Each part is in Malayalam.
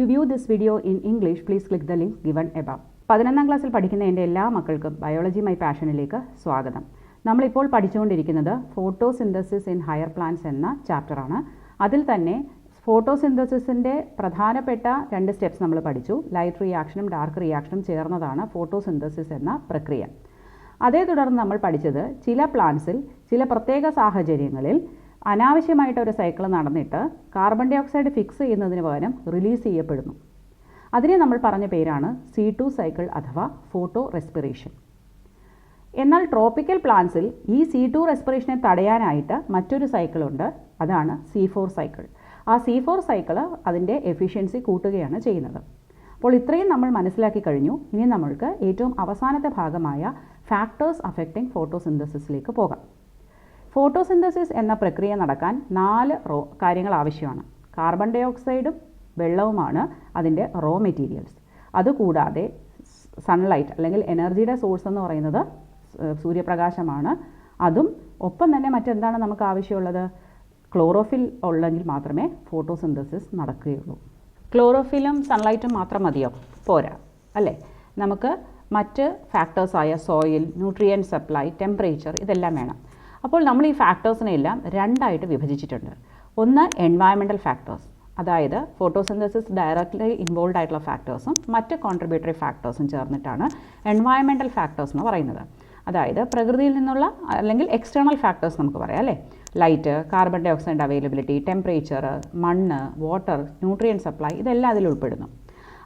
To view this video in English, please click the link given above. 11ാം ക്ലാസ്സിൽ പഠിക്കുന്ന എൻ്റെ എല്ലാ മക്കൾക്കും ബയോളജി മൈ പാഷനിലേക്ക് സ്വാഗതം. നമ്മളിപ്പോൾ പഠിച്ചുകൊണ്ടിരിക്കുന്നത് ഫോട്ടോസിന്തസിസ് ഇൻ ഹയർ പ്ലാന്റ്സ് എന്ന ചാപ്റ്ററാണ്. അതിൽ തന്നെ ഫോട്ടോസിന്തസിസിൻ്റെ പ്രധാനപ്പെട്ട 2 സ്റ്റെപ്സ് നമ്മൾ പഠിച്ചു. ലൈറ്റ് റിയാക്ഷനും ഡാർക്ക് റിയാക്ഷനും ചേർന്നതാണ് ഫോട്ടോസിന്തസിസ് എന്ന പ്രക്രിയ. അതേ തുടർന്ന് നമ്മൾ പഠിച്ചത് ചില പ്ലാന്റ്സിൽ ചില പ്രത്യേക സാഹചര്യങ്ങളിൽ അനാവശ്യമായിട്ടൊരു സൈക്കിൾ നടന്നിട്ട് കാർബൺ ഡൈ ഓക്സൈഡ് ഫിക്സ് ചെയ്യുന്നതിന് പകരം റിലീസ് ചെയ്യപ്പെടുന്നു. അതിനെ നമ്മൾ പറഞ്ഞ പേരാണ് C2 സൈക്കിൾ അഥവാ ഫോട്ടോ റെസ്പിറേഷൻ. എന്നാൽ ട്രോപ്പിക്കൽ പ്ലാന്റ്സിൽ ഈ C2 റെസ്പിറേഷനെ തടയാനായിട്ട് മറ്റൊരു സൈക്കിളുണ്ട്, അതാണ് C4 സൈക്കിൾ. ആ C4 സൈക്കിൾ അതിൻ്റെ എഫിഷ്യൻസി കൂട്ടുകയാണ് ചെയ്യുന്നത്. അപ്പോൾ ഇത്രയും നമ്മൾ മനസ്സിലാക്കി കഴിഞ്ഞു. ഇനി നമ്മൾക്ക് ഏറ്റവും അവസാനത്തെ ഭാഗമായ ഫാക്ടേഴ്സ് അഫക്റ്റിംഗ് ഫോട്ടോസിന്തസിസിലേക്ക് പോകാം. ഫോട്ടോസിന്തസിസ് എന്ന പ്രക്രിയ നടക്കാൻ 4 കാര്യങ്ങൾ ആവശ്യമാണ്. കാർബൺ ഡൈ ഓക്സൈഡും വെള്ളവുമാണ് അതിൻ്റെ റോ മെറ്റീരിയൽസ്. അതുകൂടാതെ സൺലൈറ്റ് അല്ലെങ്കിൽ എനർജിയുടെ സോഴ്സ് എന്ന് പറയുന്നത് സൂര്യപ്രകാശമാണ്. അതും ഒപ്പം തന്നെ മറ്റെന്താണ് നമുക്ക് ആവശ്യമുള്ളത്? ക്ലോറോഫിൽ ഉള്ളെങ്കിൽ മാത്രമേ ഫോട്ടോസിന്തസിസ് നടക്കുകയുള്ളൂ. ക്ലോറോഫിലും സൺലൈറ്റും മാത്രം മതിയോ? പോരാ അല്ലേ? നമുക്ക് മറ്റ് ഫാക്ടേഴ്സായ സോയിൽ, ന്യൂട്രിയൻ സപ്ലൈ, ടെമ്പറേച്ചർ ഇതെല്ലാം വേണം. അപ്പോൾ നമ്മൾ ഈ ഫാക്ടേഴ്സിനെല്ലാം 2ആയിട്ട് വിഭജിച്ചിട്ടുണ്ട്. ഒന്ന് എൻവയറമെൻ്റൽ ഫാക്ടേഴ്സ്, അതായത് ഫോട്ടോസിന്തസിസ് ഡയറക്റ്റ്ലി ഇൻവോൾവ് ആയിട്ടുള്ള ഫാക്ടേഴ്സും മറ്റ് കോൺട്രിബ്യൂട്ടറി ഫാക്ടേഴ്സും ചേർന്നിട്ടാണ് എൻവയറമെൻ്റൽ ഫാക്ടേഴ്സ് എന്ന് പറയുന്നത്. അതായത് പ്രകൃതിയിൽ നിന്നുള്ള അല്ലെങ്കിൽ എക്സ്റ്റേണൽ ഫാക്ടേഴ്സ് നമുക്ക് പറയാം അല്ലേ? Light, carbon dioxide availability, temperature, മണ്ണ്, വാട്ടർ, ന്യൂട്രിയൻ സപ്ലൈ ഇതെല്ലാം അതിൽ ഉൾപ്പെടുന്നു.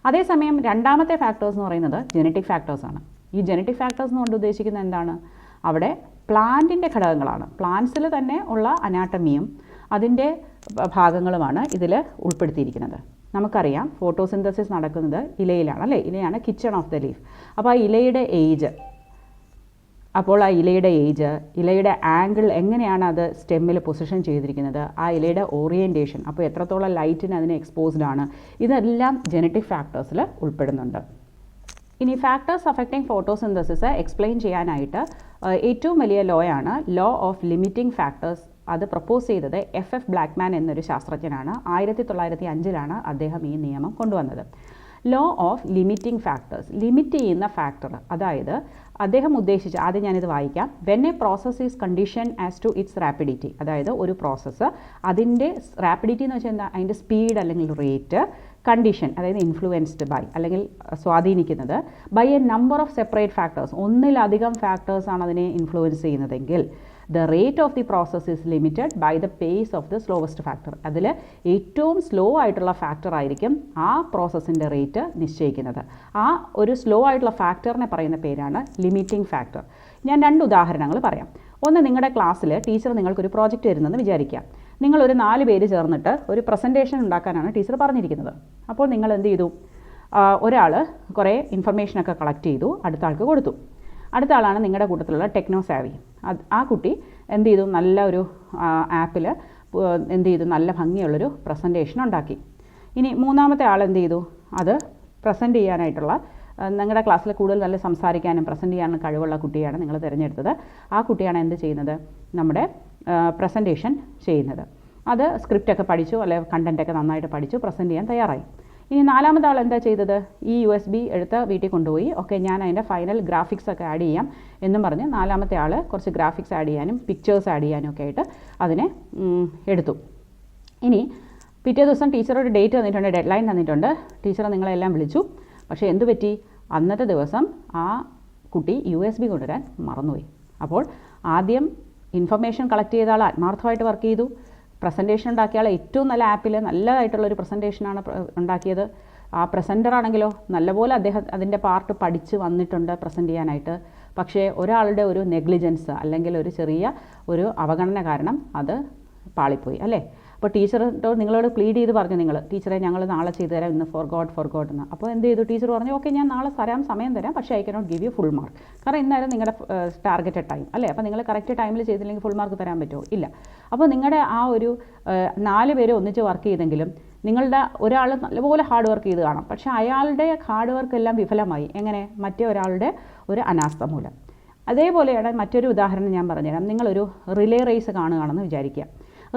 അതേസമയം രണ്ടാമത്തെ ഫാക്ടേഴ്സ് എന്ന് പറയുന്നത് ജനറ്റിക് ഫാക്ടേഴ്സാണ്. ഈ ജനറ്റിക് ഫാക്ടേഴ്സ് എന്നുകൊണ്ട് ഉദ്ദേശിക്കുന്നത് എന്താണ്? അവിടെ പ്ലാന്റിൻ്റെ ഘടകങ്ങളാണ്. പ്ലാന്റ്സിൽ തന്നെ ഉള്ള അനാട്ടമിയും അതിൻ്റെ ഭാഗങ്ങളുമാണ് ഇതിൽ ഉൾപ്പെടുത്തിയിരിക്കുന്നത്. നമുക്കറിയാം ഫോട്ടോസിന്തസിസ് നടക്കുന്നത് ഇലയിലാണ് അല്ലേ? ഇലയാണ് കിച്ചൺ ഓഫ് ദ ലീഫ്. അപ്പോൾ ആ ഇലയുടെ ഏജ്, ഇലയുടെ ആംഗിൾ എങ്ങനെയാണ് അത് സ്റ്റെമ്മിൽ പൊസിഷൻ ചെയ്തിരിക്കുന്നത്, ആ ഇലയുടെ ഓറിയൻറ്റേഷൻ, അപ്പോൾ എത്രത്തോളം ലൈറ്റിന് അതിന് എക്സ്പോസ്ഡ് ആണ്, ഇതെല്ലാം ജനറ്റിക് ഫാക്ടേഴ്സിൽ ഉൾപ്പെടുന്നുണ്ട്. ഇനി ഫാക്ടേഴ്സ് അഫക്റ്റിംഗ് ഫോട്ടോസിന്തസിസ് എക്സ്പ്ലെയിൻ ചെയ്യാനായിട്ട് ഏറ്റവും വലിയ ലോയാണ് ലോ ഓഫ് ലിമിറ്റിംഗ് ഫാക്ടേഴ്സ്. അത് പ്രപ്പോസ് ചെയ്തത് FF ബ്ലാക്ക്മാൻ എന്നൊരു ശാസ്ത്രജ്ഞനാണ്. 1905 അദ്ദേഹം ഈ നിയമം കൊണ്ടുവന്നത്. Law of limiting factors, limit ചെയ്യുന്ന ഫാക്ടർ, അതായത് അദ്ദേഹം ഉദ്ദേശിച്ച, ആദ്യം ഞാനിത് വായിക്കാം. When a process is condition as to its rapidity, അതായത് ഒരു പ്രോസസ്സ് അതിൻ്റെ റാപ്പിഡിറ്റി എന്ന് വെച്ചാൽ എന്താ? അതിൻ്റെ സ്പീഡ് അല്ലെങ്കിൽ റേറ്റ്, കണ്ടീഷൻ അതായത് ഇൻഫ്ലുവൻസ്ഡ് ബൈ അല്ലെങ്കിൽ സ്വാധീനിക്കുന്നത് by a number of separate factors, ഒന്നിലധികം ഫാക്ടേഴ്സാണ് അതിനെ ഇൻഫ്ലുവൻസ് ചെയ്യുന്നതെങ്കിൽ the rate of the process is limited by the pace of the slowest factor. അതിൽ ഏറ്റവും സ്ലോ ആയിട്ടുള്ള ഫാക്ടർ ആയിരിക്കും ആ പ്രോസസ്സിൻ്റെ റേറ്റ് നിശ്ചയിക്കുന്നത്. ആ ഒരു സ്ലോ ആയിട്ടുള്ള ഫാക്ടറിനെ പറയുന്ന പേരാണ് ലിമിറ്റിംഗ് ഫാക്ടർ. ഞാൻ 2 ഉദാഹരണങ്ങൾ പറയാം. ഒന്ന്, നിങ്ങളുടെ ക്ലാസ്സിൽ ടീച്ചർ നിങ്ങൾക്കൊരു പ്രോജക്റ്റ് തരുന്നതെന്ന് വിചാരിക്കാം. നിങ്ങളൊരു 4 പേര് ചേർന്നിട്ട് ഒരു പ്രസൻറ്റേഷൻ ഉണ്ടാക്കാനാണ് ടീച്ചർ പറഞ്ഞിരിക്കുന്നത്. അപ്പോൾ നിങ്ങൾ എന്ത് ചെയ്തു? ഒരാൾ കുറേ ഇൻഫർമേഷനൊക്കെ കളക്ട് ചെയ്തു, അടുത്ത ആൾക്ക് കൊടുത്തു. അടുത്ത ആളാണ് നിങ്ങളുടെ കൂട്ടത്തിലുള്ള ടെക്നോ സാവി. ആ കുട്ടി എന്ത് ചെയ്തു? നല്ല ഒരു ആപ്പിൽ എന്ത് ചെയ്തു? നല്ല ഭംഗിയുള്ളൊരു പ്രസൻറ്റേഷൻ ഉണ്ടാക്കി. ഇനി മൂന്നാമത്തെ ആൾ എന്ത് ചെയ്തു? അത് പ്രസൻറ്റ് ചെയ്യാനായിട്ടുള്ള, നിങ്ങളുടെ ക്ലാസ്സിൽ കൂടുതൽ നല്ല സംസാരിക്കാനും പ്രസൻറ്റ് ചെയ്യാനും കഴിവുള്ള കുട്ടിയാണ് നിങ്ങൾ തിരഞ്ഞെടുത്തത്. ആ കുട്ടിയാണ് എന്ത് ചെയ്യുന്നത്? നമ്മുടെ പ്രസൻറ്റേഷൻ ചെയ്യുന്നത്. അത് സ്ക്രിപ്റ്റൊക്കെ പഠിച്ചു, അല്ലെങ്കിൽ കണ്ടൻറ്റൊക്കെ നന്നായിട്ട് പഠിച്ചു, പ്രസൻറ്റ് ചെയ്യാൻ തയ്യാറായി. ഇനി നാലാമത്തെ ആൾ എന്താ ചെയ്തത്? ഈ USB എടുത്ത് വീട്ടിൽ കൊണ്ടുപോയി, ഓക്കെ ഞാൻ അതിൻ്റെ ഫൈനൽ ഗ്രാഫിക്സ് ഒക്കെ ആഡ് ചെയ്യാം എന്നും പറഞ്ഞ് നാലാമത്തെ ആൾ കുറച്ച് ഗ്രാഫിക്സ് ആഡ് ചെയ്യാനും പിക്ചേഴ്സ് ആഡ് ചെയ്യാനും ഒക്കെ ആയിട്ട് അതിനെ എടുത്തു. ഇനി പിറ്റേ ദിവസം ടീച്ചർ ഒരു ഡേറ്റ് തന്നിട്ടുണ്ട്, ഡെഡ് ലൈൻ തന്നിട്ടുണ്ട്. ടീച്ചർ നിങ്ങളെല്ലാം വിളിച്ചു. പക്ഷേ എന്തു പറ്റി? അന്നത്തെ ദിവസം ആ കുട്ടി USB കൊണ്ടുവരാൻ മറന്നുപോയി. അപ്പോൾ ആദ്യം ഇൻഫർമേഷൻ കളക്ട് ചെയ്ത ആൾ ആത്മാർത്ഥമായിട്ട് വർക്ക് ചെയ്തു. പ്രസൻറ്റേഷൻ ഉണ്ടാക്കിയ ആൾ ഏറ്റവും നല്ല ആപ്പിൽ നല്ലതായിട്ടുള്ളൊരു പ്രസൻറ്റേഷനാണ് ഉണ്ടാക്കിയത്. ആ പ്രസൻറ്ററാണെങ്കിലോ നല്ലപോലെ അദ്ദേഹം അതിൻ്റെ പാർട്ട് പഠിച്ച് വന്നിട്ടുണ്ട് പ്രസൻറ്റ് ചെയ്യാനായിട്ട്. പക്ഷേ ഒരാളുടെ ഒരു നെഗ്ലിജൻസ് അല്ലെങ്കിൽ ഒരു ചെറിയ ഒരു അവഗണന കാരണം അത് പാളിപ്പോയി അല്ലേ? അപ്പോൾ ടീച്ചറിനോട് നിങ്ങളോട് പ്ലീഡ് ചെയ്ത് പറഞ്ഞു, നിങ്ങൾ ടീച്ചറെ ഞങ്ങൾ നാളെ ചെയ്തു തരാം, ഇന്ന് ഫോർ ഗോഡ് എന്ന്. അപ്പോൾ എന്ത് ചെയ്തു? ടീച്ചർ പറഞ്ഞു, ഓക്കെ ഞാൻ നാളെ സമയം തരാം, പക്ഷേ I cannot give you full mark. കാരണം ഇന്നായിരുന്നു നിങ്ങളുടെ ടാർഗറ്റഡ് ടൈം അല്ലേ? അപ്പോൾ നിങ്ങൾ കറക്റ്റ് ടൈമിൽ ചെയ്തില്ലെങ്കിൽ ഫുൾ മാർക്ക് തരാൻ പറ്റുമോ? ഇല്ല. അപ്പോൾ നിങ്ങളുടെ ആ ഒരു 4 പേര് ഒന്നിച്ച് വർക്ക് ചെയ്തെങ്കിലും നിങ്ങളുടെ ഒരാൾ നല്ലപോലെ ഹാർഡ് വർക്ക് ചെയ്ത് കാണാം, പക്ഷേ അയാളുടെ ഹാർഡ് വർക്ക് എല്ലാം വിഫലമായി. എങ്ങനെ? മറ്റേ ഒരാളുടെ ഒരു അനാസ്ഥ മൂലം. അതേപോലെയാണ് മറ്റൊരു ഉദാഹരണം ഞാൻ പറഞ്ഞുതരാം. നിങ്ങളൊരു റിലേ റേസ് കാണുകയാണെന്ന് വിചാരിക്കുക.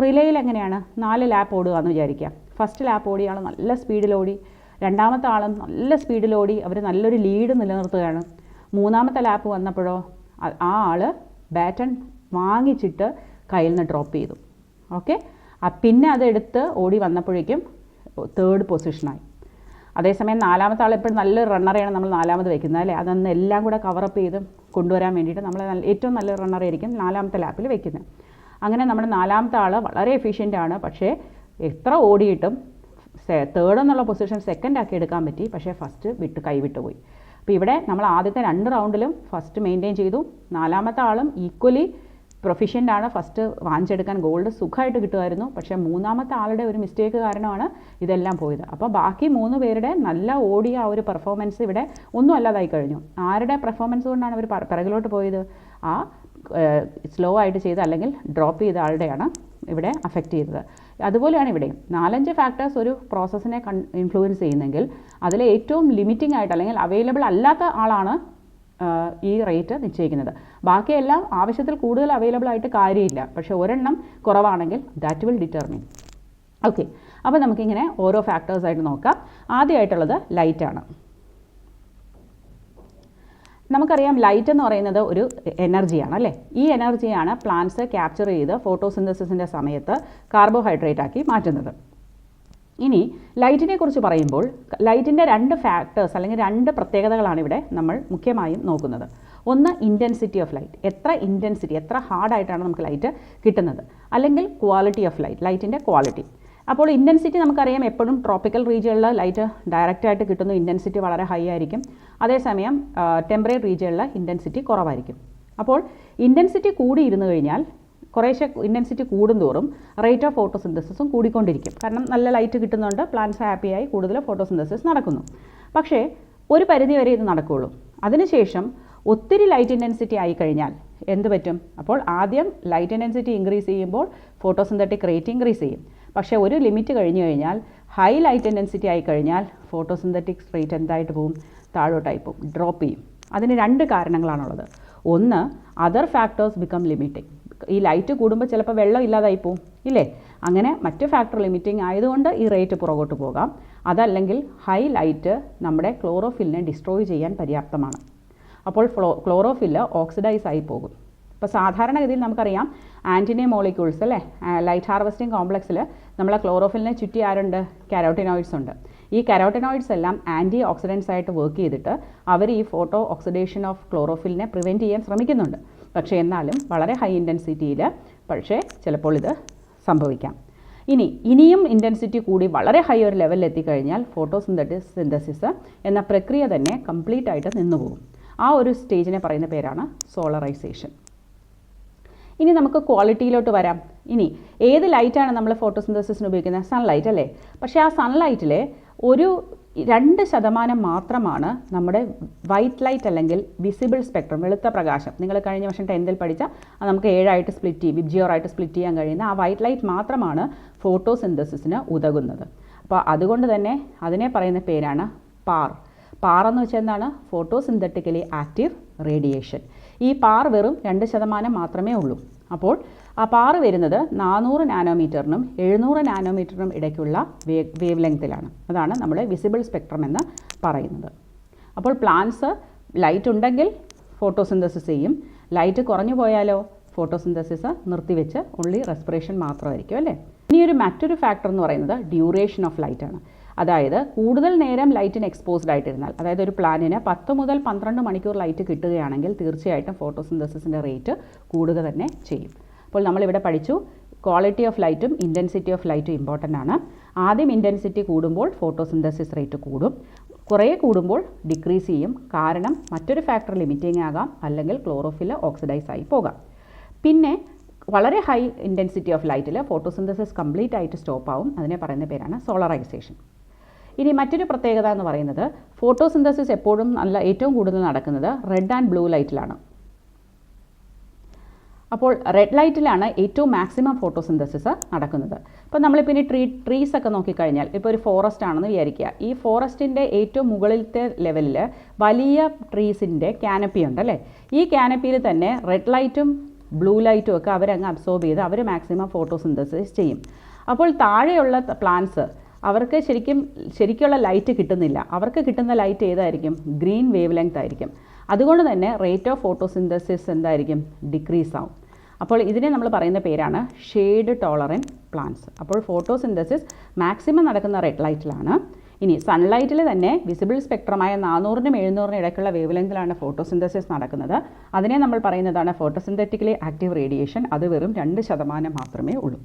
റിലേയിൽ എങ്ങനെയാണ്? 4 ലാപ്പ് ഓടുക എന്ന് വിചാരിക്കുക. ഫസ്റ്റ് ലാപ്പ് ഓടിയാൽ നല്ല സ്പീഡിൽ ഓടി, രണ്ടാമത്തെ ആളും നല്ല സ്പീഡിൽ ഓടി, അവർ നല്ലൊരു ലീഡ് നിലനിർത്തുകയാണ്. മൂന്നാമത്തെ ലാപ്പ് വന്നപ്പോഴോ ആ ആൾ ബാറ്റൺ വാങ്ങിച്ചിട്ട് കയ്യിൽ നിന്ന് ഡ്രോപ്പ് ചെയ്തു. ഓക്കെ, പിന്നെ അതെടുത്ത് ഓടി വന്നപ്പോഴേക്കും തേർഡ് പൊസിഷനായി. അതേസമയം നാലാമത്തെ ആൾ എപ്പോഴും നല്ലൊരു റണ്ണറെയാണ് നമ്മൾ നാലാമത് വെക്കുന്നത് അല്ലേ. അതൊന്ന് എല്ലാം കൂടെ കവറപ്പ് ചെയ്ത് കൊണ്ടുവരാൻ വേണ്ടിയിട്ട് നമ്മൾ ഏറ്റവും നല്ലൊരു റണ്ണറായിരിക്കും നാലാമത്തെ ലാപ്പിൽ വെക്കുന്നത്. അങ്ങനെ നമ്മുടെ നാലാമത്തെ ആൾ വളരെ എഫിഷ്യൻ്റാണ്. പക്ഷേ എത്ര ഓടിയിട്ടും തേർഡ് എന്നുള്ള പൊസിഷൻ സെക്കൻഡ് ആക്കി എടുക്കാൻ പറ്റി, പക്ഷേ ഫസ്റ്റ് കൈവിട്ട് പോയി. അപ്പോൾ ഇവിടെ നമ്മൾ ആദ്യത്തെ 2 റൗണ്ടിലും ഫസ്റ്റ് മെയിൻറ്റെയിൻ ചെയ്തു. നാലാമത്തെ ആളും ഈക്വലി പ്രൊഫിഷ്യൻ്റ് ആണ്, ഫസ്റ്റ് വാങ്ങിച്ചെടുക്കാൻ ഗോൾഡ് സുഖമായിട്ട് കിട്ടുമായിരുന്നു. പക്ഷേ മൂന്നാമത്തെ ആളുടെ ഒരു മിസ്റ്റേക്ക് കാരണമാണ് ഇതെല്ലാം പോയത്. അപ്പോൾ ബാക്കി 3 പേരുടെ നല്ല ഓടിയ ആ ഒരു പെർഫോമൻസ് ഇവിടെ ഒന്നും അല്ലാതായി കഴിഞ്ഞു. ആരുടെ പെർഫോമൻസ് കൊണ്ടാണ് അവർ പിറകിലോട്ട് പോയത്? ആ സ്ലോ ആയിട്ട് ചെയ്ത അല്ലെങ്കിൽ ഡ്രോപ്പ് ചെയ്ത ആളുടെയാണ് ഇവിടെ അഫക്റ്റ് ചെയ്തത്. അതുപോലെയാണ് ഇവിടെയും 4-5 ഫാക്ടേഴ്സ് ഒരു പ്രോസസ്സിനെ ഇൻഫ്ലുവൻസ് ചെയ്യുന്നെങ്കിൽ അതിൽ ഏറ്റവും ലിമിറ്റിംഗ് ആയിട്ട് അല്ലെങ്കിൽ അവൈലബിൾ അല്ലാത്ത ആളാണ് ഈ റേറ്റ് നിശ്ചയിക്കുന്നത്. ബാക്കിയെല്ലാം ആവശ്യത്തിൽ കൂടുതൽ അവൈലബിൾ ആയിട്ട് കാര്യമില്ല, പക്ഷേ ഒരെണ്ണം കുറവാണെങ്കിൽ ദാറ്റ് വിൽ ഡിറ്റർമിൻ. ഓക്കെ, അപ്പോൾ നമുക്കിങ്ങനെ ഓരോ ഫാക്ടേഴ്സായിട്ട് നോക്കാം. ആദ്യമായിട്ടുള്ളത് ലൈറ്റാണ്. നമുക്കറിയാം ലൈറ്റ് എന്ന് പറയുന്നത് ഒരു എനർജിയാണ് അല്ലേ. ഈ എനർജിയാണ് പ്ലാന്റ്സ് ക്യാപ്ചർ ചെയ്ത് ഫോട്ടോസിന്തസിസിൻ്റെ സമയത്ത് കാർബോഹൈഡ്രേറ്റ് ആക്കി മാറ്റുന്നത്. ഇനി ലൈറ്റിനെ കുറിച്ച് പറയുമ്പോൾ ലൈറ്റിൻ്റെ 2 ഫാക്ടേഴ്സ് അല്ലെങ്കിൽ 2 പ്രത്യേകതകളാണ് ഇവിടെ നമ്മൾ മുഖ്യമായും നോക്കുന്നത്. ഒന്ന് ഇൻറ്റൻസിറ്റി ഓഫ് ലൈറ്റ്, എത്ര ഹാർഡായിട്ടാണ് നമുക്ക് ലൈറ്റ് കിട്ടുന്നത്, അല്ലെങ്കിൽ ക്വാളിറ്റി ഓഫ് ലൈറ്റ്, ലൈറ്റിൻ്റെ ക്വാളിറ്റി. അപ്പോൾ ഇൻറ്റൻസിറ്റി നമുക്കറിയാം എപ്പോഴും ട്രോപ്പിക്കൽ റീജിയനിൽ ലൈറ്റ് ഡയറക്റ്റായിട്ട് കിട്ടുന്നു, ഇൻറ്റൻസിറ്റി വളരെ ഹൈ ആയിരിക്കും. അതേസമയം ടെമ്പറേറ്റ് റീജിയനിൽ ഇൻറ്റൻസിറ്റി കുറവായിരിക്കും. അപ്പോൾ ഇൻറ്റൻസിറ്റി കൂടിയിരുന്നു കഴിഞ്ഞാൽ കുറേശ്ശെ ഇൻറ്റൻസിറ്റി കൂടുന്തോറും റേറ്റ് ഓഫ് ഫോട്ടോസിന്തസിസും കൂടിക്കൊണ്ടിരിക്കും. കാരണം നല്ല ലൈറ്റ് കിട്ടുന്നുണ്ട്, പ്ലാന്റ്സ് ഹാപ്പിയായി കൂടുതൽ ഫോട്ടോസിന്തസിസ് നടക്കുന്നു. പക്ഷേ ഒരു പരിധി വരെ ഇത് നടക്കുകയുള്ളൂ. അതിനുശേഷം ഒത്തിരി ലൈറ്റ് ഇൻറ്റൻസിറ്റി ആയിക്കഴിഞ്ഞാൽ എന്ത് പറ്റും? അപ്പോൾ ആദ്യം ലൈറ്റ് ഇൻറ്റൻസിറ്റി ഇൻക്രീസ് ചെയ്യുമ്പോൾ ഫോട്ടോസിന്തറ്റിക് റേറ്റ് ഇൻക്രീസ് ചെയ്യും. പക്ഷേ ഒരു ലിമിറ്റ് കഴിഞ്ഞു കഴിഞ്ഞാൽ ഹൈ ലൈറ്റ് ഇൻറ്റൻസിറ്റി ആയിക്കഴിഞ്ഞാൽ ഫോട്ടോസിന്തറ്റിക് റേറ്റ് എന്തായിട്ട് പോകും? താഴോട്ടായി പോകും, ഡ്രോപ്പ് ചെയ്യും. അതിന് 2 കാരണങ്ങളാണുള്ളത്. ഒന്ന്, അതർ ഫാക്ടേഴ്സ് ബിക്കം ലിമിറ്റിംഗ്. ഈ ലൈറ്റ് കൂടുമ്പോൾ ചിലപ്പോൾ വെള്ളം ഇല്ലാതായി പോവും ഇല്ലേ. അങ്ങനെ മറ്റ് ഫാക്ടർ ലിമിറ്റിംഗ് ആയതുകൊണ്ട് ഈ റേറ്റ് പുറകോട്ട് പോകാം. അതല്ലെങ്കിൽ ഹൈ ലൈറ്റ് നമ്മുടെ ക്ലോറോഫിലിനെ ഡിസ്ട്രോയ് ചെയ്യാൻ പര്യാപ്തമാണ്. അപ്പോൾ ക്ലോറോഫില്ല് ഓക്സിഡൈസ് ആയി പോകും. ഇപ്പോൾ സാധാരണഗതിയിൽ നമുക്കറിയാം ആൻറ്റിനെ മോളിക്യൂൾസ് അല്ലേ, ലൈറ്റ് ഹാർവെസ്റ്റിംഗ് കോംപ്ലക്സിൽ നമ്മളെ ക്ലോറോഫിലിനെ ചുറ്റി ആരുണ്ട്? കാരോട്ടിനോയിഡ്സ് ഉണ്ട്. ഈ കാരോട്ടിനോയിഡ്സ് എല്ലാം ആൻറ്റി ഓക്സിഡൻസ് ആയിട്ട് വർക്ക് ചെയ്തിട്ട് അവർ ഈ ഫോട്ടോ ഓക്സിഡേഷൻ ഓഫ് ക്ലോറോഫിലിനെ പ്രിവെൻറ്റ് ചെയ്യാൻ ശ്രമിക്കുന്നുണ്ട്. പക്ഷേ എന്നാലും വളരെ ഹൈ ഇൻറ്റൻസിറ്റിയിൽ പക്ഷേ ചിലപ്പോൾ ഇത് സംഭവിക്കാം. ഇനിയും ഇൻറ്റൻസിറ്റി കൂടി വളരെ ഹൈ ഒരു ലെവലിൽ എത്തിക്കഴിഞ്ഞാൽ സിന്തസിസ് എന്ന പ്രക്രിയ തന്നെ കംപ്ലീറ്റ് ആയിട്ട് നിന്നുപോകും. ആ ഒരു സ്റ്റേജിനെ പറയുന്ന പേരാണ് സോളറൈസേഷൻ. ഇനി നമുക്ക് ക്വാളിറ്റിയിലോട്ട് വരാം. ഇനി ഏത് ലൈറ്റാണ് നമ്മൾ ഫോട്ടോസിന്തസിസിന് ഉപയോഗിക്കുന്നത്? സൺലൈറ്റ് അല്ലേ. പക്ഷേ ആ സൺലൈറ്റിലെ ഒരു 2% മാത്രമാണ് നമ്മുടെ വൈറ്റ് ലൈറ്റ് അല്ലെങ്കിൽ വിസിബിൾ സ്പെക്ട്രം, വെളുത്ത പ്രകാശം. നിങ്ങൾ കഴിഞ്ഞ വർഷം 10th പഠിച്ചാൽ അത് നമുക്ക് 7 ആയിട്ട് സ്പ്ലിറ്റ് ചെയ്യും, വിബ്ജിയോറായിട്ട് സ്പ്ലിറ്റ് ചെയ്യാൻ കഴിയുന്ന ആ വൈറ്റ് ലൈറ്റ് മാത്രമാണ് ഫോട്ടോസിന്തസിസിന് ഉതകുന്നത്. അപ്പോൾ അതുകൊണ്ട് തന്നെ അതിനെ പറയുന്ന പേരാണ് പാർ. പാർ എന്ന് വെച്ചാൽ എന്താണ്? ഫോട്ടോസിന്തറ്റിക്കലി ആക്റ്റീവ് റേഡിയേഷൻ. ഈ പാർ വെറും 2% മാത്രമേ ഉള്ളൂ. അപ്പോൾ ആ പാർ വരുന്നത് 400 നാനോമീറ്ററിനും 700 നാനോമീറ്ററിനും ഇടയ്ക്കുള്ള വേവ് ലെങ്ത്തിലാണ്. അതാണ് നമ്മുടെ വിസിബിൾ സ്പെക്ട്രം എന്ന് പറയുന്നത്. അപ്പോൾ പ്ലാന്റ്സ് ലൈറ്റ് ഉണ്ടെങ്കിൽ ഫോട്ടോസിന്തസിസ് ചെയ്യും, ലൈറ്റ് കുറഞ്ഞു പോയാലോ ഫോട്ടോസിന്തസിസ് നിർത്തിവെച്ച് ഓൺലി റെസ്പിറേഷൻ മാത്രമായിരിക്കും അല്ലേ. ഇനിയൊരു മറ്റൊരു ഫാക്ടർ എന്ന് പറയുന്നത് ഡ്യൂറേഷൻ ഓഫ് ലൈറ്റാണ്. അതായത് കൂടുതൽ നേരം ലൈറ്റിന് എക്സ്പോസ്ഡ് ആയിട്ടിരുന്നാൽ, അതായത് ഒരു പ്ലാന്റിന് 10 മുതൽ 12 മണിക്കൂർ ലൈറ്റ് കിട്ടുകയാണെങ്കിൽ തീർച്ചയായിട്ടും ഫോട്ടോസിന്തസിസിൻ്റെ റേറ്റ് കൂടുക തന്നെ ചെയ്യും. അപ്പോൾ നമ്മളിവിടെ പഠിച്ചു ക്വാളിറ്റി ഓഫ് ലൈറ്റും ഇൻറ്റൻസിറ്റി ഓഫ് ലൈറ്റും ഇമ്പോർട്ടൻ്റ് ആണ്. ആദ്യം ഇൻറ്റൻസിറ്റി കൂടുമ്പോൾ ഫോട്ടോസിന്തസിസ് റേറ്റ് കൂടും, കുറേ കൂടുമ്പോൾ ഡിക്രീസ് ചെയ്യും. കാരണം മറ്റൊരു ഫാക്ടർ ലിമിറ്റിംഗ് ആകാം, അല്ലെങ്കിൽ ക്ലോറോഫിൽ ഓക്സിഡൈസ് ആയി പോകാം. പിന്നെ വളരെ ഹൈ ഇൻറ്റൻസിറ്റി ഓഫ് ലൈറ്റിൽ ഫോട്ടോസിന്തസിസ് കംപ്ലീറ്റ് ആയിട്ട് സ്റ്റോപ്പ് ആവും. അതിനെ പറയുന്ന പേരാണ് സോളറൈസേഷൻ. ഇനി മറ്റൊരു പ്രത്യേകത എന്ന് പറയുന്നത് ഫോട്ടോസിന്തസിസ് എപ്പോഴും ഏറ്റവും കൂടുതൽ നടക്കുന്നത് റെഡ് ആൻഡ് ബ്ലൂ ലൈറ്റിലാണ്. അപ്പോൾ റെഡ് ലൈറ്റിലാണ് ഏറ്റവും മാക്സിമം ഫോട്ടോസിന്തസിസ് നടക്കുന്നത്. ഇപ്പോൾ നമ്മളിപ്പോൾ ഇനി ട്രീസ് ഒക്കെ നോക്കിക്കഴിഞ്ഞാൽ, ഇപ്പോൾ ഒരു ഫോറസ്റ്റ് ആണെന്ന് വിചാരിക്കുക. ഈ ഫോറസ്റ്റിൻ്റെ ഏറ്റവും മുകളിലത്തെ ലെവലിൽ വലിയ ട്രീസിൻ്റെ ക്യാനപ്പി ഉണ്ടല്ലേ. ഈ ക്യാനപ്പിയിൽ തന്നെ റെഡ് ലൈറ്റും ബ്ലൂ ലൈറ്റും ഒക്കെ അവരങ്ങ് അബ്സോർബ് ചെയ്ത് അവർ മാക്സിമം ഫോട്ടോസിന്തസിസ് ചെയ്യും. അപ്പോൾ താഴെയുള്ള പ്ലാന്റ്സ് അവർക്ക് ശരിക്കുള്ള ലൈറ്റ് കിട്ടുന്നില്ല. അവർക്ക് കിട്ടുന്ന ലൈറ്റ് ഏതായിരിക്കും? ഗ്രീൻ വേവ് ലെങ്ത് ആയിരിക്കും. അതുകൊണ്ട് തന്നെ റേറ്റ് ഓഫ് ഫോട്ടോസിന്തസിസ് എന്തായിരിക്കും? ഡിക്രീസ് ആവും. അപ്പോൾ ഇതിനെ നമ്മൾ പറയുന്ന പേരാണ് ഷെയ്ഡ് ടോളറൻറ്റ് പ്ലാന്റ്സ്. അപ്പോൾ ഫോട്ടോസിന്തസിസ് മാക്സിമം നടക്കുന്ന റെഡ് ലൈറ്റിലാണ്. ഇനി സൺലൈറ്റിൽ തന്നെ വിസിബിൾ സ്പെക്ട്രമായ 400-നും 700-നും ഇടയ്ക്കുള്ള വേവ് ലെങ്തിലാണ് ഫോട്ടോസിന്തസിസ് നടക്കുന്നത്. അതിനെ നമ്മൾ പറയുന്നതാണ് ഫോട്ടോസിന്തറ്റിക്കലി ആക്റ്റീവ് റേഡിയേഷൻ. അത് വെറും 2% മാത്രമേ ഉള്ളൂ.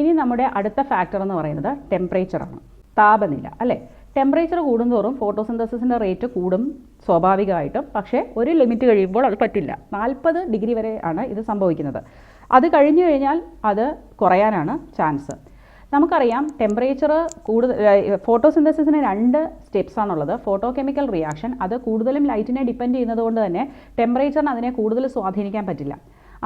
ഇനി നമ്മുടെ അടുത്ത ഫാക്ടർ എന്ന് പറയുന്നത് ടെമ്പറേച്ചറാണ്, താപനില അല്ലേ. ടെമ്പറേച്ചർ കൂടുന്തോറും ഫോട്ടോസിന്തസിസിൻ്റെ റേറ്റ് കൂടും സ്വാഭാവികമായിട്ടും. പക്ഷേ ഒരു ലിമിറ്റ് കഴിയുമ്പോൾ അത് പറ്റില്ല. 40 ഡിഗ്രി വരെ ആണ് ഇത് സംഭവിക്കുന്നത്. അത് കഴിഞ്ഞു കഴിഞ്ഞാൽ അത് കുറയാനാണ് ചാൻസ്. നമുക്കറിയാം ടെമ്പറേച്ചർ ഫോട്ടോസിന്തസിസിന് 2 സ്റ്റെപ്സാണുള്ളത്. ഫോട്ടോ കെമിക്കൽ റിയാക്ഷൻ, അത് കൂടുതലും ലൈറ്റിനെ ഡിപ്പെൻഡ് ചെയ്യുന്നത് കൊണ്ട് തന്നെ ടെമ്പറേച്ചറിന് അതിനെ കൂടുതൽ സ്വാധീനിക്കാൻ പറ്റില്ല.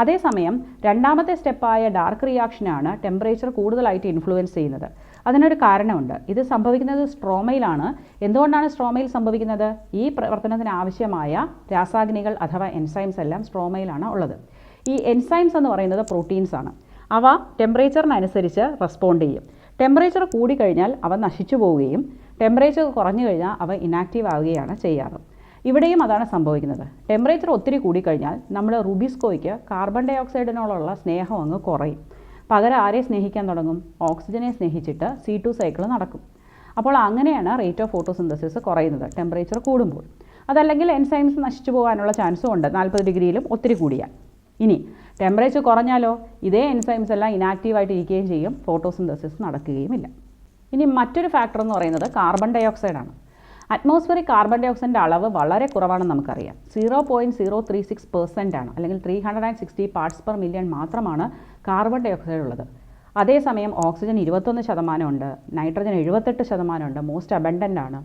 അതേസമയം രണ്ടാമത്തെ സ്റ്റെപ്പായ ഡാർക്ക് റിയാക്ഷനാണ് ടെമ്പറേച്ചർ കൂടുതലായിട്ട് ഇൻഫ്ലുവൻസ് ചെയ്യുന്നത്. അതിനൊരു കാരണമുണ്ട്. ഇത് സംഭവിക്കുന്നത് സ്ട്രോമയിലാണ്. എന്തുകൊണ്ടാണ് സ്ട്രോമയിൽ സംഭവിക്കുന്നത്? ഈ പ്രവർത്തനത്തിന് ആവശ്യമായ രാസാഗ്നികൾ അഥവാ എൻസൈംസ് എല്ലാം സ്ട്രോമയിലാണ് ഉള്ളത്. ഈ എൻസൈംസ് എന്ന് പറയുന്നത് പ്രോട്ടീൻസ് ആണ്. അവ ടെമ്പറേച്ചറിനനുസരിച്ച് റെസ്പോണ്ട് ചെയ്യും. ടെമ്പറേച്ചർ കൂടിക്കഴിഞ്ഞാൽ അവ നശിച്ചു പോവുകയും ടെമ്പറേച്ചർ കുറഞ്ഞു കഴിഞ്ഞാൽ അവ ഇനാക്റ്റീവ് ആവുകയാണ് ചെയ്യാറ്. ഇവിടെയും അതാണ് സംഭവിക്കുന്നത്. ടെമ്പറേച്ചർ ഒത്തിരി കൂടിക്കഴിഞ്ഞാൽ നമ്മുടെ റുബിസ്കോയ്ക്ക് കാർബൺ ഡൈ ഓക്സൈഡിനോടുള്ള സ്നേഹം അങ്ങ് കുറയും. പകരം ആരെ സ്നേഹിക്കാൻ തുടങ്ങും? ഓക്സിജനെ സ്നേഹിച്ചിട്ട് C2 സൈക്കിൾ നടക്കും. അപ്പോൾ അങ്ങനെയാണ് റേറ്റ് ഓഫ് ഫോട്ടോസിന്തസിസ് കുറയുന്നത് ടെമ്പറേച്ചർ കൂടുമ്പോൾ. അതല്ലെങ്കിൽ എൻസൈംസ് നശിച്ചു പോകാനുള്ള ചാൻസും ഉണ്ട് 40 ഡിഗ്രിയിലും ഒത്തിരി കൂടിയാൽ. ഇനി ടെമ്പറേച്ചർ കുറഞ്ഞാലോ ഇതേ എൻസൈംസ് എല്ലാം ഇനാക്റ്റീവായിട്ട് ഇരിക്കുകയും ചെയ്യും, ഫോട്ടോസിന്തസിസ് നടക്കുകയുമില്ല. ഇനി മറ്റൊരു ഫാക്ടർ എന്ന് പറയുന്നത് കാർബൺ ഡൈ ഓക്സൈഡാണ്. അറ്റ്മോസ്ഫിയറിക് കാർബൺ ഡൈ ഓക്സൈഡിൻ്റെ അളവ് വളരെ കുറവാണെന്ന് നമുക്കറിയാം. 0.036% ആണ്, അല്ലെങ്കിൽ 360 പാർട്സ് പെർ മില്യൺ മാത്രമാണ് കാർബൺ ഡൈ ഓക്സൈഡ് ഉള്ളത്. അതേസമയം ഓക്സിജൻ 21% ഉണ്ട്, നൈട്രജൻ 78% ഉണ്ട്, മോസ്റ്റ് അബൻഡൻ്റ് ആണ്.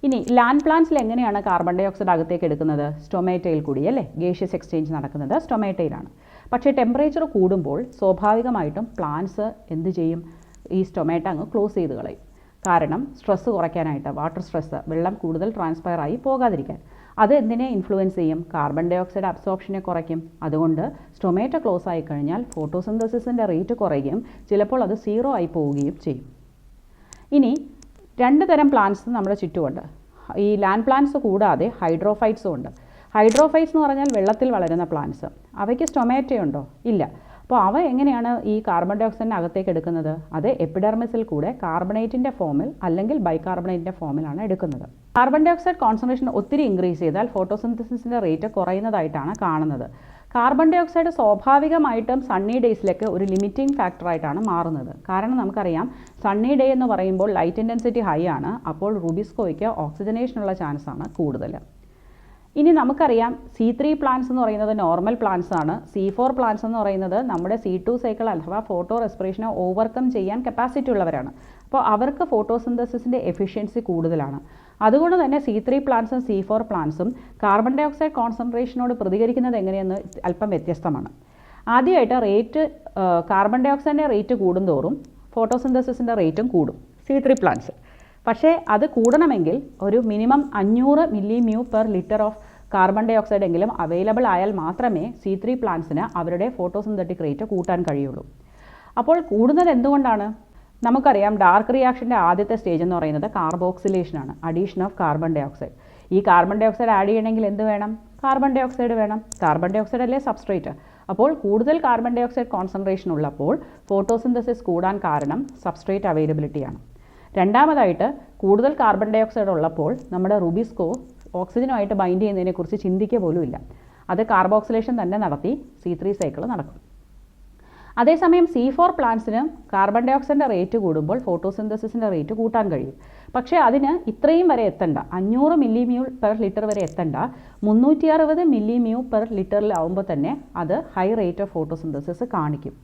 ഇനി ലാൻഡ് പ്ലാന്റ്സിൽ എങ്ങനെയാണ് കാർബൺ ഡൈ ഓക്സൈഡ് അകത്തേക്ക് എടുക്കുന്നത്? സ്റ്റൊമേറ്റയിൽ കൂടി അല്ലേ. ഗേഷ്യസ് എക്സ്ചേഞ്ച് നടക്കുന്നത് സ്റ്റൊമേറ്റയിലാണ്. പക്ഷേ ടെമ്പറേച്ചർ കൂടുമ്പോൾ സ്വാഭാവികമായിട്ടും പ്ലാന്റ്സ് എന്ത് ചെയ്യും? ഈ സ്റ്റൊമേറ്റ അങ്ങ് ക്ലോസ് ചെയ്ത് കളയും. കാരണം സ്ട്രെസ്സ് കുറയ്ക്കാനായിട്ട്, വാട്ടർ സ്ട്രെസ്സ്, വെള്ളം കൂടുതൽ ട്രാൻസ്പയർ ആയി പോകാതിരിക്കാൻ. അത് എന്തിനെ ഇൻഫ്ലുവൻസ് ചെയ്യും? കാർബൺ ഡൈ ഓക്സൈഡ് അബ്സോർപ്ഷനെ കുറയ്ക്കും. അതുകൊണ്ട് സ്റ്റൊമേറ്റ ക്ലോസ് ആയി കഴിഞ്ഞാൽ ഫോട്ടോസിന്തസിസിൻ്റെ റേറ്റ് കുറയുകയും ചിലപ്പോൾ അത് 0 ആയി പോവുകയും ചെയ്യും. ഇനി 2 തരം പ്ലാന്റ്സ് നമ്മുടെ ചുറ്റുമുണ്ട്. ഈ ലാൻഡ് പ്ലാന്റ്സ് കൂടാതെ ഹൈഡ്രോഫൈറ്റ്സും ഉണ്ട്. ഹൈഡ്രോഫൈറ്റ്സ് എന്ന് പറഞ്ഞാൽ വെള്ളത്തിൽ വളരുന്ന പ്ലാന്റ്സ്. അവയ്ക്ക് സ്റ്റൊമേറ്റയുണ്ടോ? ഇല്ല. അപ്പോൾ അവ എങ്ങനെയാണ് ഈ കാർബൺ ഡൈ ഓക്സൈഡിനെ അകത്തേക്ക് എടുക്കുന്നത്? അത് എപ്പിഡെർമിസിൽ കൂടെ കാർബണേറ്റിൻ്റെ ഫോമിൽ അല്ലെങ്കിൽ ബൈകാർബണേറ്റിൻ്റെ ഫോമിലാണ് എടുക്കുന്നത്. കാർബൺ ഡൈ ഓക്സൈഡ് കോൺസെൻട്രേഷൻ ഒത്തിരി ഇൻക്രീസ് ചെയ്താൽ ഫോട്ടോസിന്തസിസിൻ്റെ റേറ്റ് കുറയുന്നതായിട്ടാണ് കാണുന്നത്. കാർബൺ ഡൈ ഓക്സൈഡ് സ്വാഭാവികമായിട്ടും സണ്ണി ഡേയ്സിലേക്ക് ഒരു ലിമിറ്റിംഗ് ഫാക്ടറായിട്ടാണ് മാറുന്നത്. കാരണം നമുക്കറിയാം സണ്ണി ഡേ എന്ന് പറയുമ്പോൾ ലൈറ്റ് ഇൻറ്റൻസിറ്റി ഹൈ ആണ്. അപ്പോൾ റുബിസ്കോയ്ക്ക് ഓക്സിജനേഷനുള്ള ചാൻസാണ് കൂടുതൽ. ഇനി നമുക്കറിയാം C3 പ്ലാന്റ്സ് എന്ന് പറയുന്നത് നോർമൽ പ്ലാന്റ്സ് ആണ്. C4 പ്ലാന്റ്സ് എന്ന് പറയുന്നത് നമ്മുടെ C2 സൈക്കിൾ അഥവാ ഫോട്ടോ റെസ്പിറേഷനെ ഓവർകം ചെയ്യാൻ കപ്പാസിറ്റി ഉള്ളവരാണ്. അപ്പോൾ അവർക്ക് ഫോട്ടോസിന്തസിസിൻ്റെ എഫിഷ്യൻസി കൂടുതലാണ്. അതുകൊണ്ട് തന്നെ C3 പ്ലാന്റ്സും C4 പ്ലാന്റ്സും കാർബൺ ഡൈ ഓക്സൈഡ് കോൺസെൻട്രേഷനോട് പ്രതികരിക്കുന്നത് എങ്ങനെയെന്ന് അല്പം വ്യത്യസ്തമാണ്. ആദ്യമായിട്ട് കാർബൺ ഡൈ ഓക്സൈഡിൻ്റെ റേറ്റ് കൂടുന്തോറും ഫോട്ടോസിന്തസിസിൻ്റെ റേറ്റും കൂടും C3 പ്ലാന്റ്സ്. പക്ഷേ അത് കൂടണമെങ്കിൽ ഒരു മിനിമം 500 മില്ലിമ്യൂ per litre of carbon dioxide എങ്കിലും അവൈലബിൾ ആയാൽ മാത്രമേ C3 പ്ലാന്റ്സിന് അവരുടെ ഫോട്ടോസിന്തറ്റിക് റേറ്റ് കൂട്ടാൻ കഴിയുള്ളൂ. അപ്പോൾ കൂടുന്നത് എന്തുകൊണ്ടാണ്? നമുക്കറിയാം ഡാർക്ക് റിയാക്ഷൻ്റെ ആദ്യത്തെ സ്റ്റേജ് എന്ന് പറയുന്നത് കാർബോക്സിലേഷനാണ്, addition of carbon dioxide. ഈ കാർബൺ ഡൈ ഓക്സൈഡ് ആഡ് ചെയ്യണമെങ്കിൽ എന്ത് വേണം? കാർബൺ ഡൈ ഓക്സൈഡ് വേണം. കാർബൺ ഡൈ ഓക്സൈഡ് അല്ലേ സബ്സ്ട്രേറ്റ്. അപ്പോൾ കൂടുതൽ കാർബൺ ഡൈ ഓക്സൈഡ് കോൺസെൻട്രേഷൻ ഉള്ളപ്പോൾ ഫോട്ടോസിന്തസിസ് കൂടാൻ കാരണം സബ്സ്ട്രേറ്റ് അവൈലബിലിറ്റിയാണ്. രണ്ടാമതായിട്ട് കൂടുതൽ കാർബൺ ഡൈ ഓക്സൈഡ് ഉള്ളപ്പോൾ നമ്മുടെ റുബിസ്കോ ഓക്സിജനുമായിട്ട് ബൈൻഡ് ചെയ്യുന്നതിനെക്കുറിച്ച് ചിന്തിക്കുക പോലും ഇല്ല. അത് കാർബോക്സിലേഷൻ തന്നെ നടത്തി C3 സൈക്കിൾ നടക്കും. അതേസമയം C4 പ്ലാന്റ്സിന് കാർബൺ ഡൈ ഓക്സൈഡിൻ്റെ റേറ്റ് കൂടുമ്പോൾ ഫോട്ടോസിന്തസിസിൻ്റെ റേറ്റ് കൂട്ടാൻ കഴിയും. പക്ഷേ അതിന് ഇത്രയും വരെ എത്തണ്ട, 500 മില്ലിമ്യൂ പെർ ലിറ്റർ വരെ എത്തണ്ട. 360 മില്ലിമ്യൂ പെർ ലിറ്ററിലാവുമ്പോൾ തന്നെ അത് ഹൈ റേറ്റ് ഓഫ് ഫോട്ടോസിന്തസിസ് കാണിക്കും.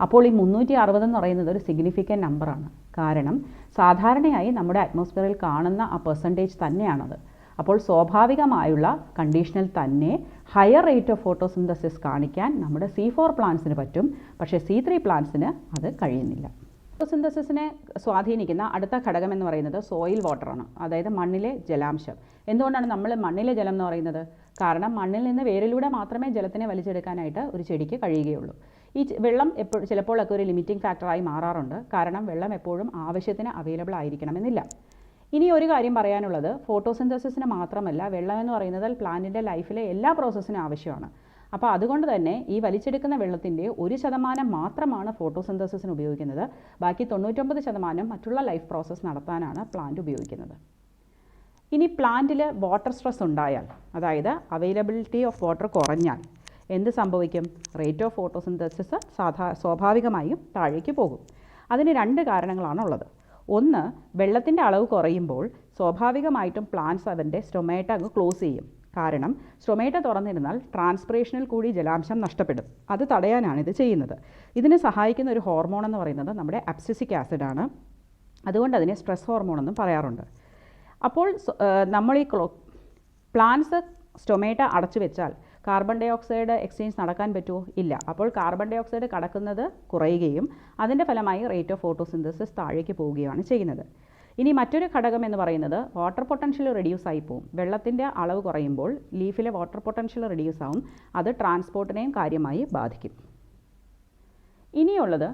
അപ്പോൾ ഈ 360 എന്ന് പറയുന്നത് ഒരു സിഗ്നിഫിക്കൻറ്റ് നമ്പറാണ്. കാരണം സാധാരണയായി നമ്മുടെ അറ്റ്മോസ്ഫിയറിൽ കാണുന്ന ആ പെർസെൻറ്റേജ് തന്നെയാണത്. അപ്പോൾ സ്വാഭാവികമായുള്ള കണ്ടീഷനിൽ തന്നെ ഹയർ റേറ്റ് ഓഫ് ഫോട്ടോസിന്തസിസ് കാണിക്കാൻ നമ്മുടെ C4 പ്ലാന്റ്സിന് പറ്റും. പക്ഷേ C3 പ്ലാന്റ്സിന് അത് കഴിയുന്നില്ല. ഫോട്ടോസിന്തസിസിനെ സ്വാധീനിക്കുന്ന അടുത്ത ഘടകം എന്ന് പറയുന്നത് സോയിൽ വാട്ടറാണ്, അതായത് മണ്ണിലെ ജലാംശം. എന്തുകൊണ്ടാണ് നമ്മൾ മണ്ണിലെ ജലം എന്ന് പറയുന്നത്? കാരണം മണ്ണിൽ നിന്ന് വേരിലൂടെ മാത്രമേ ജലത്തിനെ വലിച്ചെടുക്കാനായിട്ട് ഒരു ചെടിക്ക് കഴിയുകയുള്ളൂ. വെള്ളം ചിലപ്പോഴൊക്കെ ഒരു ലിമിറ്റിംഗ് ഫാക്ടറായി മാറാറുണ്ട്. കാരണം വെള്ളം എപ്പോഴും ആവശ്യത്തിന് അവൈലബിൾ ആയിരിക്കണമെന്നില്ല. ഇനി ഒരു കാര്യം പറയാനുള്ളത്, ഫോട്ടോസിന്തസിസിന് മാത്രമല്ല, വെള്ളം എന്ന് പറയുന്നത് പ്ലാന്റിൻ്റെ ലൈഫിലെ എല്ലാ പ്രോസസ്സിനും ആവശ്യമാണ്. അപ്പോൾ അതുകൊണ്ട് തന്നെ ഈ വലിച്ചെടുക്കുന്ന വെള്ളത്തിൻ്റെ 1% മാത്രമാണ് ഫോട്ടോസിന്തസിസിന് ഉപയോഗിക്കുന്നത്. ബാക്കി 99% മറ്റുള്ള ലൈഫ് പ്രോസസ്സ് നടത്താനാണ് പ്ലാന്റ് ഉപയോഗിക്കുന്നത്. ഇനി പ്ലാന്റിൽ വാട്ടർ സ്ട്രെസ് ഉണ്ടായാൽ, അതായത് അവൈലബിലിറ്റി ഓഫ് വാട്ടർ കുറഞ്ഞാൽ എന്ത് സംഭവിക്കും? റേറ്റ് ഓഫ് ഫോട്ടോസിന്തസിസ് സ്വാഭാവികമായും താഴേക്ക് പോകും. അതിന് 2 കാരണങ്ങളാണുള്ളത്. ഒന്ന്, വെള്ളത്തിൻ്റെ അളവ് കുറയുമ്പോൾ സ്വാഭാവികമായിട്ടും പ്ലാന്റ്സ് അതിൻ്റെ സ്റ്റൊമേറ്റ അങ്ങ് ക്ലോസ് ചെയ്യും. കാരണം സ്റ്റൊമേറ്റ തുറന്നിരുന്നാൽ ട്രാൻസ്പിറേഷനിൽ കൂടി ജലാംശം നഷ്ടപ്പെടും. അത് തടയാനാണ് ഇത് ചെയ്യുന്നത്. ഇതിന് സഹായിക്കുന്ന ഒരു ഹോർമോൺ എന്ന് പറയുന്നത് നമ്മുടെ അബ്സിസിക് ആസിഡാണ്. അതുകൊണ്ട് അതിനെ സ്ട്രെസ് ഹോർമോൺ എന്നും പറയാറുണ്ട്. അപ്പോൾ നമ്മൾ ഈ പ്ലാന്റ്സ് സ്റ്റൊമേറ്റ അടച്ചു വെച്ചാൽ കാർബൺ ഡൈ ഓക്സൈഡ് എക്സ്ചേഞ്ച് നടക്കാൻ പറ്റുമോ? ഇല്ല. അപ്പോൾ കാർബൺ ഡൈ ഓക്സൈഡ് കടക്കുന്നത് കുറയുകയും അതിൻ്റെ ഫലമായി റേറ്റ് ഓഫ് ഫോട്ടോസിന്തസിസ് താഴേക്ക് പോവുകയാണ് ചെയ്യുന്നത്. ഇനി മറ്റൊരു ഘടകം എന്ന് പറയുന്നത് വാട്ടർ പൊട്ടൻഷ്യൽ റെഡ്യൂസ് ആയി പോകും. വെള്ളത്തിൻ്റെ അളവ് കുറയുമ്പോൾ ലീഫിലെ വാട്ടർ പൊട്ടൻഷ്യൽ റെഡ്യൂസ് ആവും. അത് ട്രാൻസ്പോർട്ടിനെയും കാര്യമായി ബാധിക്കും. ഇനിയുള്ളത്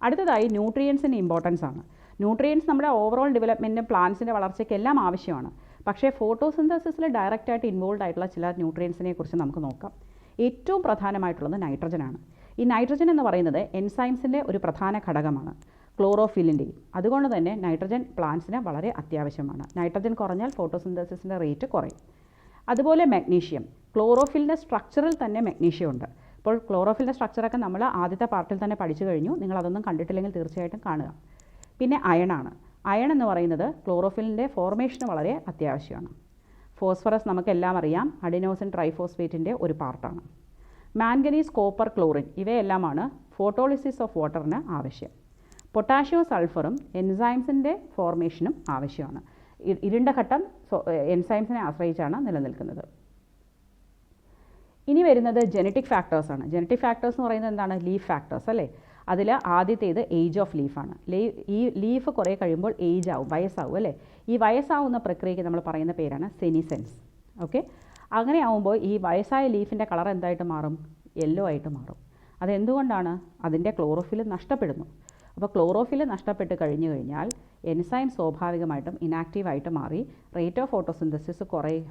അടുത്തതായി ന്യൂട്രിയൻസിൻ്റെ ഇമ്പോർട്ടൻസ് ആണ്. ന്യൂട്രിയൻസ് നമ്മുടെ ഓവറോൾ ഡെവലപ്മെൻറ്റിനും പ്ലാന്റ്സിൻ്റെ വളർച്ചയ്ക്കെല്ലാം ആവശ്യമാണ്. പക്ഷേ ഫോട്ടോസിന്തസിസിൽ ഡയറക്റ്റായിട്ട് ഇൻവോൾവ് ആയിട്ടുള്ള ചില ന്യൂട്രിയൻസിനെ കുറിച്ച് നമുക്ക് നോക്കാം. ഏറ്റവും പ്രധാനമായിട്ടുള്ളത് നൈട്രജനാണ്. ഈ നൈട്രജൻ എന്ന് പറയുന്നത് എൻസൈംസിൻ്റെ ഒരു പ്രധാന ഘടകമാണ്, ക്ലോറോഫില്ലിൻ്റെയും. അതുകൊണ്ട് തന്നെ നൈട്രജൻ പ്ലാന്റ്സിന് വളരെ അത്യാവശ്യമാണ്. നൈട്രജൻ കുറഞ്ഞാൽ ഫോട്ടോസിന്തസിസിൻ്റെ റേറ്റ് കുറയും. അതുപോലെ മഗ്നീഷ്യം, ക്ലോറോഫിലിൻ്റെ സ്ട്രക്ചറിൽ തന്നെ മഗ്നീഷ്യം ഉണ്ട്. അപ്പോൾ ക്ലോറോഫിലിൻ്റെ സ്ട്രക്ചറൊക്കെ നമ്മൾ ആദ്യത്തെ പാർട്ടിൽ തന്നെ പഠിച്ചു കഴിഞ്ഞു. നിങ്ങളതൊന്നും കണ്ടിട്ടില്ലെങ്കിൽ തീർച്ചയായിട്ടും കാണുക. പിന്നെ അയണാണ്. അയൺ എന്ന് പറയുന്നത് ക്ലോറോഫിലിൻ്റെ ഫോർമേഷന് വളരെ അത്യാവശ്യമാണ്. ഫോസ്ഫറസ് നമുക്കെല്ലാം അറിയാം, അഡിനോസിൻ ട്രൈഫോസ്ഫേറ്റിൻ്റെ ഒരു പാർട്ടാണ്. മാംഗനീസ്, കോപ്പർ, ക്ലോറിൻ ഇവയെല്ലാമാണ് ഫോട്ടോളിസിസ് ഓഫ് വാട്ടറിന് ആവശ്യം. പൊട്ടാഷ്യം, സൾഫറും എൻസൈംസിൻ്റെ ഫോർമേഷനും ആവശ്യമാണ്. ഇരുണ്ട ഘട്ടം എൻസൈംസിനെ ആശ്രയിച്ചാണ് നിലനിൽക്കുന്നത്. ഇനി വരുന്നത് ജനറ്റിക് ഫാക്ടേഴ്സാണ്. ജനറ്റിക് ഫാക്ടേഴ്സ് എന്ന് പറയുന്നത് എന്താണ്? ലീഫ് ഫാക്ടേഴ്സ് അല്ലേ. അതിൽ ആദ്യത്തേത് ഏജ് ഓഫ് ലീഫാണ്. ഈ ലീഫ് കുറേ കഴിയുമ്പോൾ ഏജ് ആവും, വയസ്സാവും അല്ലേ. ഈ വയസ്സാവുന്ന പ്രക്രിയയ്ക്ക് നമ്മൾ പറയുന്ന പേരാണ് സെനിസെൻസ്. ഓക്കെ, അങ്ങനെ ആവുമ്പോൾ ഈ വയസ്സായ ലീഫിൻ്റെ കളർ എന്തായിട്ട് മാറും? യെല്ലോ ആയിട്ട് മാറും. അതെന്തുകൊണ്ടാണ്? അതിൻ്റെ ക്ലോറോഫിൽ നഷ്ടപ്പെടുന്നു. അപ്പോൾ ക്ലോറോഫിൽ നഷ്ടപ്പെട്ട് കഴിഞ്ഞു കഴിഞ്ഞാൽ എൻസൈം സ്വാഭാവികമായിട്ടും ഇനാക്റ്റീവായിട്ട് മാറി റേറ്റ് ഓഫ് ഫോട്ടോസിന്തസിസ് കുറയും.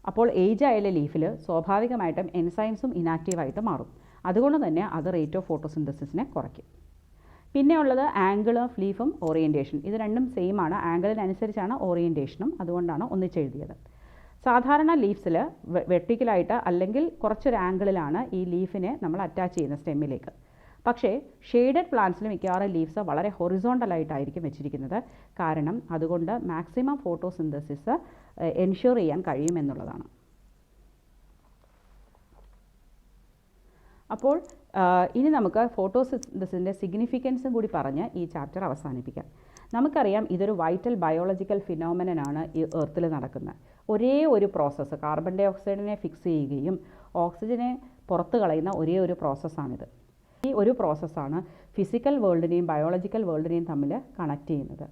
അപ്പോൾ ഏജ് ആയ ലീഫിൽ സ്വാഭാവികമായിട്ടും എൻസൈംസും ഇനാക്റ്റീവായിട്ട് മാറും. അതുകൊണ്ട് തന്നെ അത് റേറ്റ് ഓഫ് ഫോട്ടോസിന്തസിസിനെ കുറയ്ക്കും. പിന്നെ ഉള്ളത് ആംഗിൾ ഓഫ് ലീഫും ഓറിയൻറ്റേഷൻ. ഇത് രണ്ടും സെയിം ആണ്. ആംഗിളിനനുസരിച്ചാണ് ഓറിയൻറ്റേഷനും. അതുകൊണ്ടാണ് ഒന്നിച്ചെഴുതിയത്. സാധാരണ ലീഫ്സിൽ വെർട്ടിക്കലായിട്ട് അല്ലെങ്കിൽ കുറച്ചൊരു ആംഗിളിലാണ് ഈ ലീഫിനെ നമ്മൾ അറ്റാച്ച് ചെയ്യുന്ന സ്റ്റെമ്മിലേക്ക്. പക്ഷേ ഷെയ്ഡഡ് പ്ലാന്റ്സിൽ മിക്കവാറും ലീവ്സ് വളരെ ഹൊറിസോണ്ടലായിട്ടായിരിക്കും വെച്ചിരിക്കുന്നത്. കാരണം അതുകൊണ്ട് മാക്സിമം ഫോട്ടോസിന്തസിസ് എൻഷ്യൂർ ചെയ്യാൻ കഴിയുമെന്നുള്ളതാണ്. അപ്പോൾ ഇനി നമുക്ക് ഫോട്ടോസിന്തസിൻ്റെ സിഗ്നിഫിക്കൻസും കൂടി പറഞ്ഞ് ഈ ചാപ്റ്റർ അവസാനിപ്പിക്കാം. നമുക്കറിയാം ഇതൊരു വൈറ്റൽ ബയോളജിക്കൽ ഫിനോമിനനാണ് ഈ എർത്തിൽ നടക്കുന്നത്. ഒരേ ഒരു പ്രോസസ്സ്, കാർബൺ ഡൈ ഓക്സൈഡിനെ ഫിക്സ് ചെയ്യുകയും ഓക്സിജനെ പുറത്ത് കളയുന്ന ഒരേ ഒരു പ്രോസസ്സാണിത്. ഈ ഒരു പ്രോസസ്സാണ് ഫിസിക്കൽ വേൾഡിനെയും ബയോളജിക്കൽ വേൾഡിനെയും തമ്മിൽ കണക്ട് ചെയ്യുന്നത്.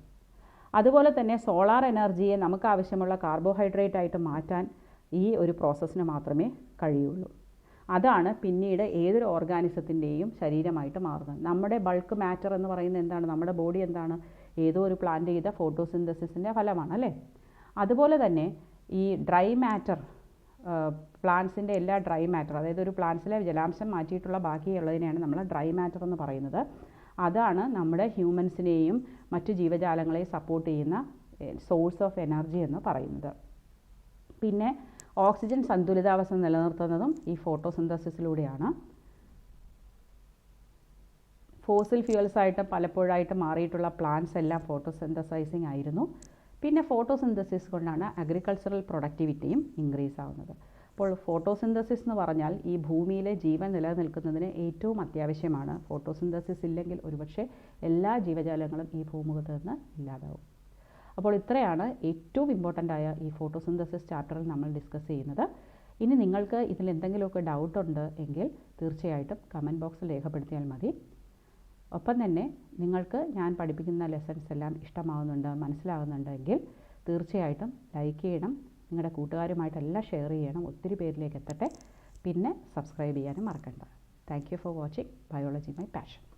അതുപോലെ തന്നെ സോളാർ എനർജിയെ നമുക്ക് ആവശ്യമുള്ള കാർബോഹൈഡ്രേറ്റ് ആയിട്ട് മാറ്റാൻ ഈ ഒരു പ്രോസസ്സിന് മാത്രമേ കഴിയുള്ളൂ. അതാണ് പിന്നീട് ഏതൊരു ഓർഗാനിസത്തിൻ്റെയും ശരീരമായിട്ട് മാറുന്നത്. നമ്മുടെ ബൾക്ക് മാറ്റർ എന്ന് പറയുന്നത് എന്താണ്? നമ്മുടെ ബോഡി എന്താണ്? ഏതോ ഒരു പ്ലാന്റ് ചെയ്ത ഫോട്ടോസിന്തസിസിൻ്റെ ഫലമാണ് അല്ലേ. അതുപോലെ തന്നെ ഈ ഡ്രൈ മാറ്റർ, പ്ലാന്റ്സിൻ്റെ എല്ലാ ഡ്രൈ മാറ്റർ, അതായത് ഒരു പ്ലാന്റ്സിലെ ജലാംശം മാറ്റിയിട്ടുള്ള ബാക്കിയുള്ളതിനെയാണ് നമ്മൾ ഡ്രൈ മാറ്റർ എന്ന് പറയുന്നത്. അതാണ് നമ്മുടെ ഹ്യൂമൻസിനെയും മറ്റു ജീവജാലങ്ങളെയും സപ്പോർട്ട് ചെയ്യുന്ന സോഴ്സ് ഓഫ് എനർജി എന്ന് പറയുന്നത്. പിന്നെ ഓക്സിജൻ സന്തുലിതാവസ്ഥ നിലനിർത്തുന്നതും ഈ ഫോട്ടോസിന്തസിസിലൂടെയാണ്. ഫോസിൽ ഫ്യൂവൽസായിട്ട് പലപ്പോഴായിട്ട് മാറിയിട്ടുള്ള പ്ലാന്റ്സ് എല്ലാം ഫോട്ടോസിന്തസൈസിങ് ആയിരുന്നു. പിന്നെ ഫോട്ടോസിന്തസിസ് കൊണ്ടാണ് അഗ്രികൾച്ചറൽ പ്രൊഡക്ടിവിറ്റിയും ഇൻക്രീസ് ആവുന്നത്. അപ്പോൾ ഫോട്ടോസിന്തസിസ് എന്ന് പറഞ്ഞാൽ ഈ ഭൂമിയിലെ ജീവൻ നിലനിൽക്കുന്നതിന് ഏറ്റവും അത്യാവശ്യമാണ്. ഫോട്ടോസിന്തസിസ് ഇല്ലെങ്കിൽ ഒരുപക്ഷെ എല്ലാ ജീവജാലങ്ങളും ഈ ഭൂമുഖത്ത് നിന്ന് ഇല്ലാതാവും. അപ്പോൾ ഇത്രയാണ് ഏറ്റവും ഇമ്പോർട്ടൻ്റ് ആയ ഈ ഫോട്ടോസിന്തസിസ് ചാപ്റ്ററിൽ നമ്മൾ ഡിസ്കസ് ചെയ്യുന്നത്. ഇനി നിങ്ങൾക്ക് ഇതിൽ എന്തെങ്കിലുമൊക്കെ ഡൗട്ടുണ്ട് എങ്കിൽ തീർച്ചയായിട്ടും കമൻറ്റ് ബോക്സിൽ രേഖപ്പെടുത്തിയാൽ മതി. ഒപ്പം തന്നെ നിങ്ങൾക്ക് ഞാൻ പഠിപ്പിക്കുന്ന ലെസൺസ് എല്ലാം ഇഷ്ടമാവുന്നുണ്ട്, മനസ്സിലാകുന്നുണ്ടെങ്കിൽ തീർച്ചയായിട്ടും ലൈക്ക് ചെയ്യണം, നിങ്ങളുടെ കൂട്ടുകാരുമായിട്ടെല്ലാം ഷെയർ ചെയ്യണം, ഒത്തിരി പേരിലേക്ക് എത്തട്ടെ. പിന്നെ സബ്സ്ക്രൈബ് ചെയ്യാനും മറക്കണ്ട. Thank you for watching biology my passion.